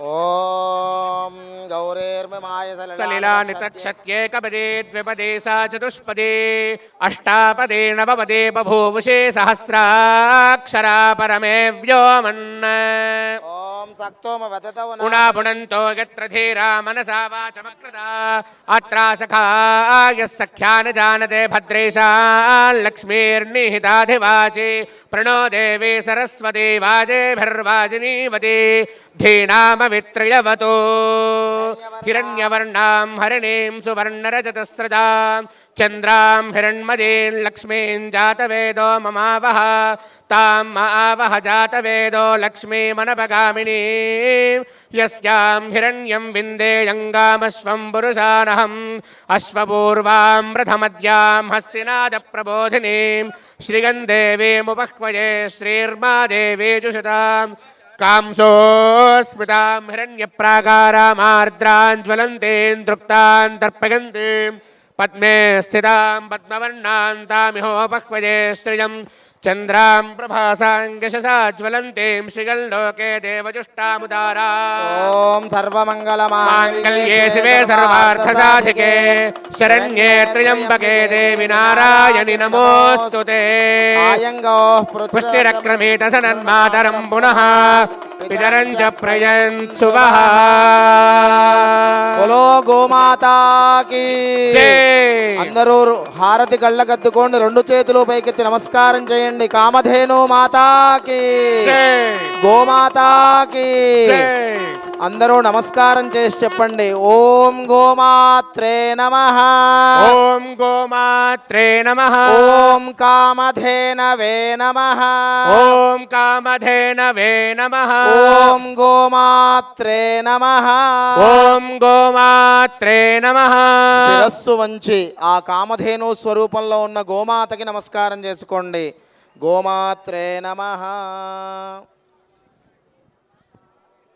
ఓం గౌరేర్మమాయ సలిలానితక్షత్యేకపదే ద్విపదే సా చతుష్పదే అష్టాపదే నవపదే బభూవుషే సహస్రాక్షరా పరమే వ్యోమన్న ఓం సక్తోమ వదతవ గుణాపుణంతో యత్ర ధీరా మనసా వాచమక్రదా అత్రా సఖాయ సఖ్యాన జానతే భద్రేశాన్ లక్ష్మీర్నిహితాధివాచే ప్రణో దేవే సరస్వతి వాజేభిర్వాజినీవతే ధీనామవిత్రయవతో హిరణ్యవర్ణాం హరిణీం సువర్ణరజతస్రజాం చంద్రాం హిరణ్మదీం లక్ష్మీం జాతవేదో మమావహ తాం మావహ జాతవేదో లక్ష్మీమనపగామినీం యస్యాం హిరణ్యం విందేయంగామశ్వం పురుషానహం అశ్వపూర్వాం రథమద్యాం హస్తినాద ప్రబోధినీం శ్రీగందేవీముపహ్వయే శ్రీర్మా దేవీ జుషతాం కాంసోస్మితాం హిరణ్యప్రాకారామార్ద్రాన్ జ్వలంతీన్ తృప్తాన్ తర్పయంతీం పద్మే స్థితాం పద్మవర్ణాన్ తామిహోపహ్వయే శ్రియం చంద్రాం ప్రభాసాంగశసా జ్వలంతీం శ్రీగల్లోకే దేవజుష్టాముదారా ఓం సర్వమంగళమాంగళ్యే మాంగళ్యే శివే సర్వార్థసాధికే శరణ్యే త్ర్యంబకే దేవి నారాయణి నమోస్తుతే ఆయంగో పుష్టిరక్రమీట సనన్మాతరం పునః పితరం చ ప్రయంత్సువః బోలో గోమాతాకి జై. అందరూ హారతి కళ్ళకద్దుకోండి, రెండు చేతులు పైకెత్తి నమస్కారం చేయండి. కామధేను మాతాకి జై. గోమాతాకి జై. అందరూ నమస్కారం చేసి చెప్పండి. ఓం గోమాత్రే నమః. ఓం గోమాత్రే నమః. ఓం కామధేనవే నమః. ఓం కామధేనవే నమః. ఓం గోమాత్రే నమః. ఓం గోమాత్రే నమః. శిరస్సు వంచి ఆ కామధేను స్వరూపంలో ఉన్న గోమాతకి నమస్కారం చేసుకోండి. గోమాత్రే నమః.